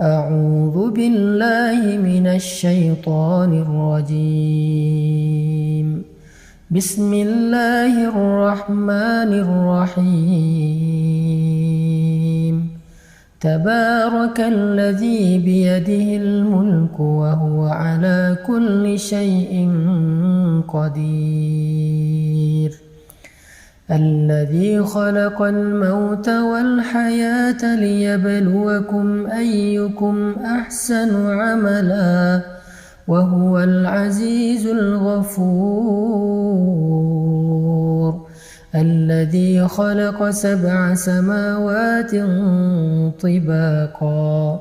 أعوذ بالله من الشيطان الرجيم. بسم الله الرحمن الرحيم. تبارك الذي بيده الملك وهو على كل شيء قدير. الذي خلق الموت والحياة ليبلوكم أيكم أحسن عملا وهو العزيز الغفور. الذي خلق 7 سماوات طباقا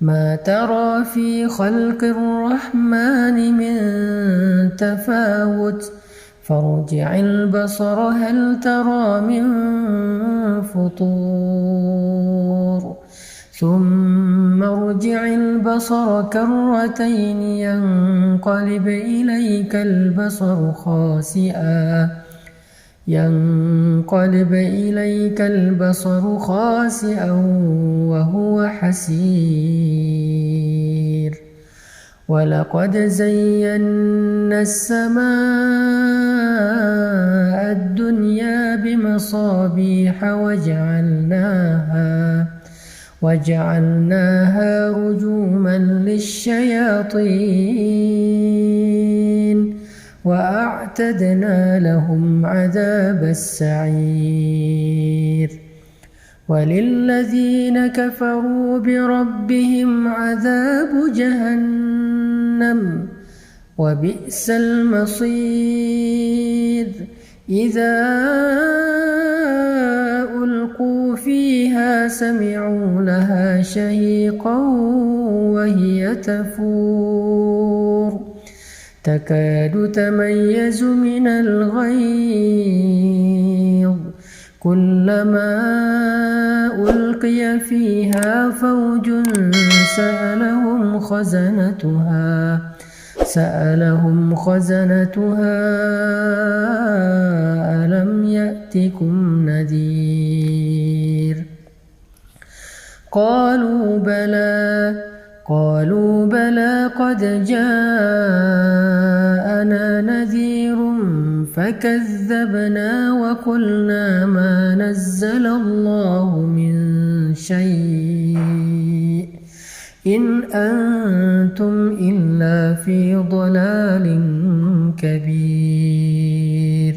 ما ترى في خلق الرحمن من تفاوت فارجع البصر هل ترى من فطور ثم ارجع البصر كرتين ينقلب إليك البصر خاسئا وهو حسير. ولقد زينا السماء الدنيا بمصابيح وجعلناها رجوما للشياطين وأعتدنا لهم عذاب السعير. وللذين كفروا بربهم عذاب جهنم وبئس المصير. إذا ألقوا فيها سمعوا لها شهيقا وهي تفور تكاد تميز من الغيظ كلما ألقي فيها فوج سألهم خزنتها ألم يأتكم نذير. قالوا بلى قد جاءنا نذير فكذبنا وقلنا ما نزل الله من شيء إن أنتم إلا في ضلال كبير.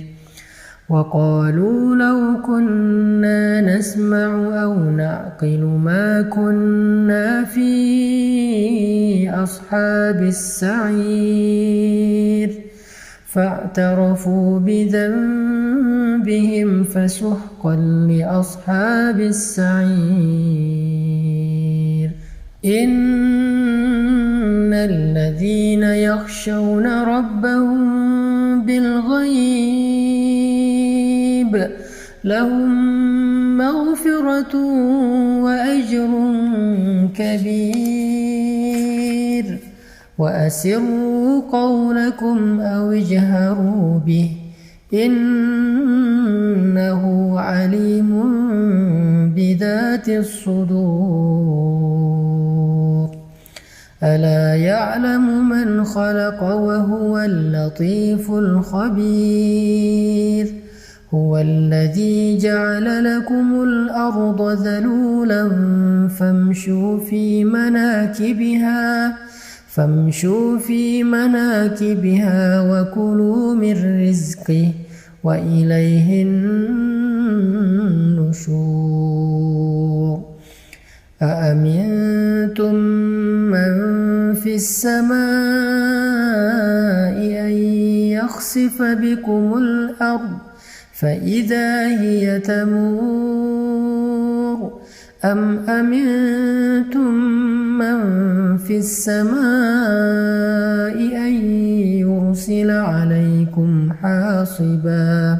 وقالوا لو كنا نسمع أو نعقل ما كنا في أصحاب السعير فاعترفوا بذنبهم فسحقا لأصحاب السعير. إن الذين يخشون ربهم بالغيب لهم مغفرة وأجر كبير. وأسروا قولكم أو اجهروا به إنه عليم بذات الصدور. ألا يعلم من خلق وهو اللطيف الخبير. هو الذي جعل لكم الأرض ذلولا فامشوا في مناكبها وكلوا من رزقه وإليه النشور. أأمنتم من في السماء أن يخسف بكم الأرض فإذا هي تمور أم أمنتم من في السماء أن يرسل عليكم حاصبا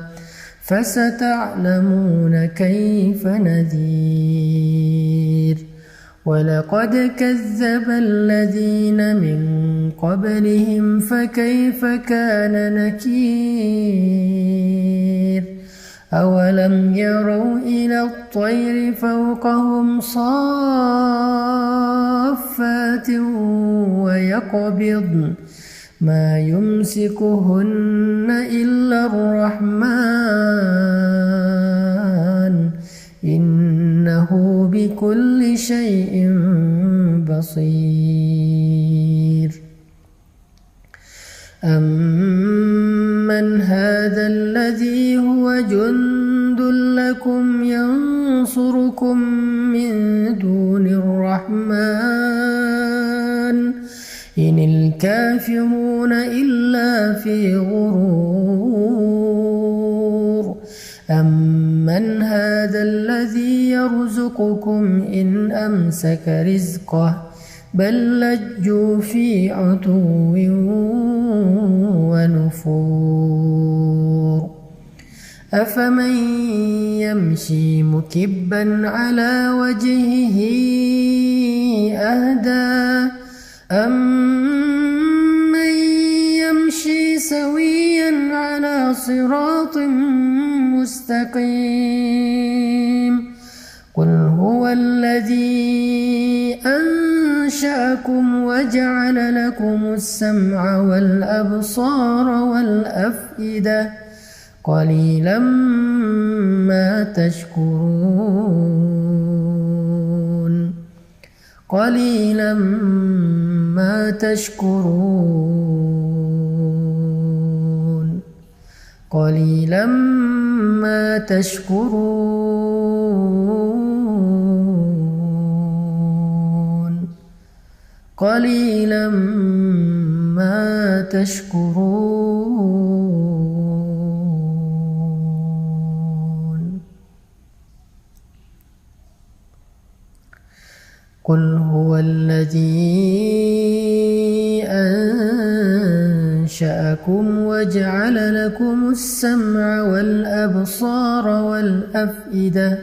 فستعلمون كيف نذير. ولقد كذب الذين من قبلهم فكيف كان نكير. أولم يروا إلى الطير فوقهم صافات سماوات ويقبضن ما يمسكهن إلا الرحمن إنه بكل شيء بصير أمن هذا الذي هو جند لكم ينصركم من دون الرحمن إن الكافرون إلا في غرور أمن هذا الذي يرزقكم إن أمسك رزقه بل لجوا في عتو ونفور أفمن يمشي مكبا على وجهه أهدى أمن يمشي سويا على صراط مستقيم قل هو الذي أنشأكم وجعل لكم السمع والأبصار والأفئدة قليلا ما تشكرون قليلا ما تشكرون قليلا ما تشكرون قليلا ما تشكرون قل هو الذي أنشأكم وجعل لكم السمع والأبصار والأفئدة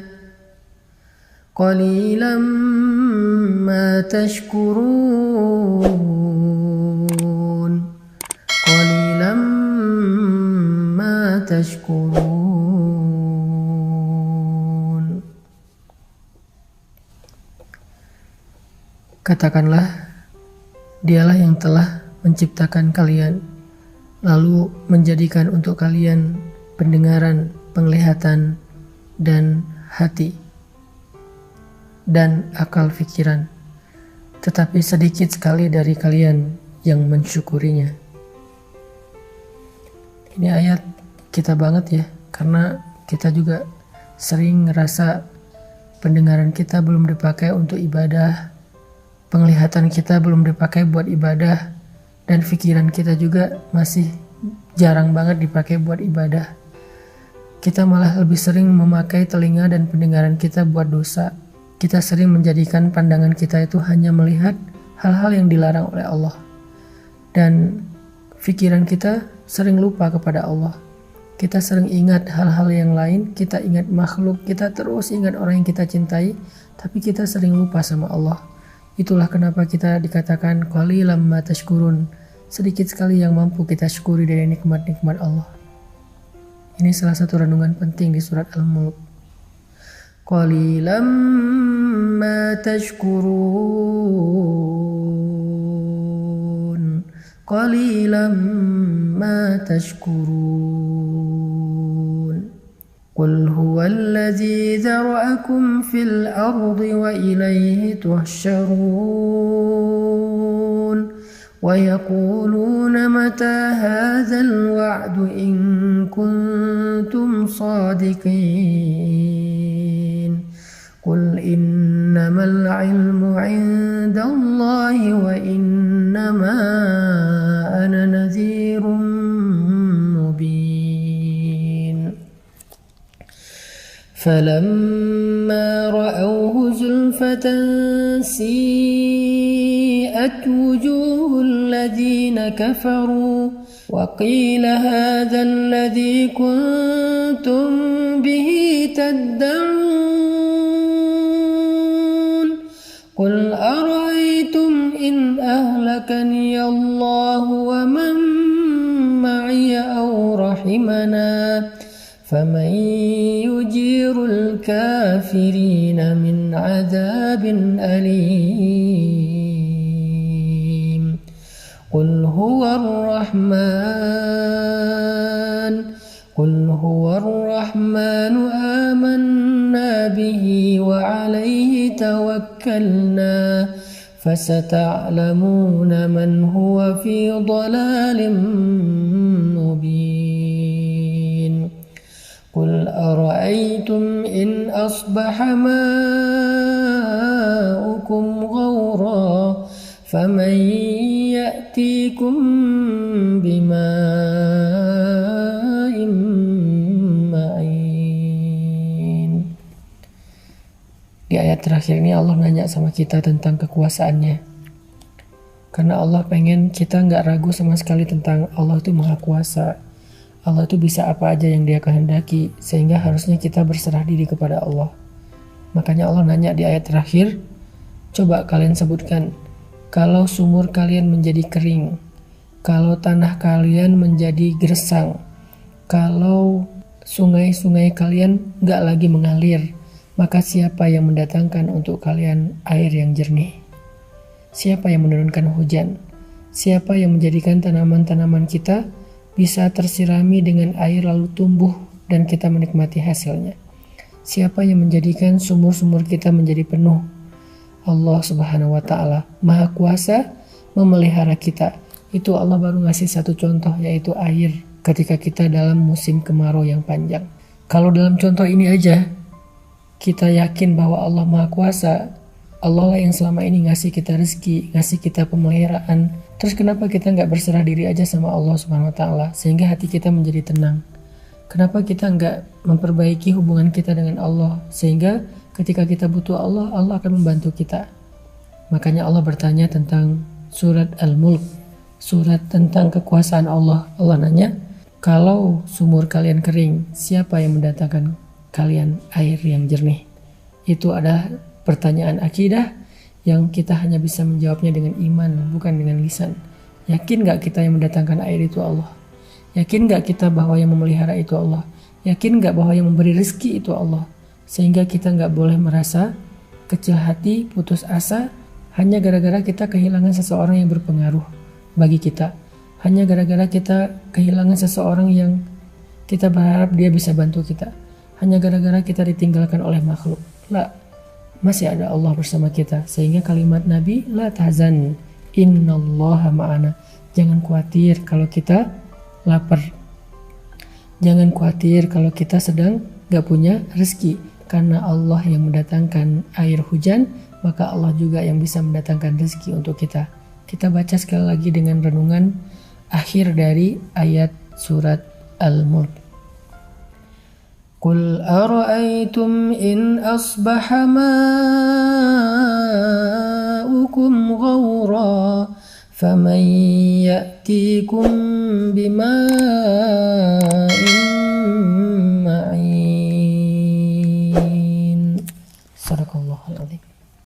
قليلا ما تشكرون قليلا ما تشكرون. Katakanlah, Dialah yang telah menciptakan kalian, lalu menjadikan untuk kalian pendengaran, penglihatan, dan hati, dan akal pikiran. Tetapi sedikit sekali dari kalian yang mensyukurinya. Ini ayat kita banget ya, karena kita juga sering ngerasa pendengaran kita belum dipakai untuk ibadah, penglihatan kita belum dipakai buat ibadah, dan pikiran kita juga masih jarang banget dipakai buat ibadah. Kita malah lebih sering memakai telinga dan pendengaran kita buat dosa. Kita sering menjadikan pandangan kita itu hanya melihat hal-hal yang dilarang oleh Allah. Dan pikiran kita sering lupa kepada Allah. Kita sering ingat hal-hal yang lain, kita ingat makhluk, kita terus ingat orang yang kita cintai, tapi kita sering lupa sama Allah. Itulah kenapa kita dikatakan qalilan ma tashkurun, sedikit sekali yang mampu kita syukuri dari nikmat-nikmat Allah. Ini salah satu renungan penting di surat Al-Mulk. Qalilan ma tashkurun, qalilan ma tashkurun. Qul huwallazi zara'akum fil ardi wa ilayhi tuhsyarun. ويقولون متى هذا الوعد إن كنتم صادقين قل إنما العلم عند الله وإنما أنا نذير مبين فلما رأوه زلفة سيئت وجوه الذين كفروا وقيل هذا الذي كنتم به تدعون قل أرأيتم إن أهلكني الله ومن معي أو رحمنا فمن يجير الكافرين من عذاب أليم هو الرحمن آمنا به وعليه توكلنا فستعلمون من هو في ضلال مبين قل أرأيتم إن أصبح ماؤكم غورا فمن يأتيكم بماء معين. Di ayat terakhir ini Allah nanya sama kita tentang kekuasaannya. Karena Allah pengen kita nggak ragu sama sekali tentang Allah itu maha kuasa. Allah itu bisa apa aja yang dia kehendaki, sehingga harusnya kita berserah diri kepada Allah. Makanya Allah nanya di ayat terakhir, coba kalian sebutkan, kalau sumur kalian menjadi kering, kalau tanah kalian menjadi gersang, kalau sungai-sungai kalian nggak lagi mengalir, maka siapa yang mendatangkan untuk kalian air yang jernih? Siapa yang menurunkan hujan? Siapa yang menjadikan tanaman-tanaman kita bisa tersirami dengan air lalu tumbuh dan kita menikmati hasilnya? Siapa yang menjadikan sumur-sumur kita menjadi penuh? Allah Subhanahu wa Ta'ala Maha Kuasa memelihara kita. Itu Allah baru ngasih satu contoh, yaitu air ketika kita dalam musim kemarau yang panjang. Kalau dalam contoh ini aja kita yakin bahwa Allah Maha Kuasa, Allah lah yang selama ini ngasih kita rezeki, ngasih kita pemeliharaan. Terus kenapa kita nggak berserah diri aja sama Allah Subhanahu wa Ta'ala sehingga hati kita menjadi tenang? Kenapa kita nggak memperbaiki hubungan kita dengan Allah sehingga ketika kita butuh Allah, Allah akan membantu kita? Makanya Allah bertanya tentang surat Al-Mulk, surat tentang kekuasaan Allah. Allah nanya, kalau sumur kalian kering, siapa yang mendatangkan kalian air yang jernih? Itu adalah pertanyaan akidah yang kita hanya bisa menjawabnya dengan iman, bukan dengan lisan. Yakin gak kita yang mendatangkan air itu Allah? Yakin gak kita bahwa yang memelihara itu Allah? Yakin gak bahwa yang memberi rezeki itu Allah? Sehingga kita gak boleh merasa kecil hati, putus asa hanya gara-gara kita kehilangan seseorang yang berpengaruh bagi kita. Hanya gara-gara kita kehilangan seseorang yang kita berharap dia bisa bantu kita. Hanya gara-gara kita ditinggalkan oleh makhluk. La, masih ada Allah bersama kita. Sehingga kalimat Nabi, la tahzan, innallaha ma'ana. Jangan khawatir kalau kita lapar. Jangan khawatir kalau kita sedang gak punya rezeki. Karena Allah yang mendatangkan air hujan, maka Allah juga yang bisa mendatangkan rezeki untuk kita. Kita baca sekali lagi dengan renungan akhir dari ayat surat Al-Mulk. Qul ara'aytum in asbaha ma'ukum ghawra faman ya'tikum bima'in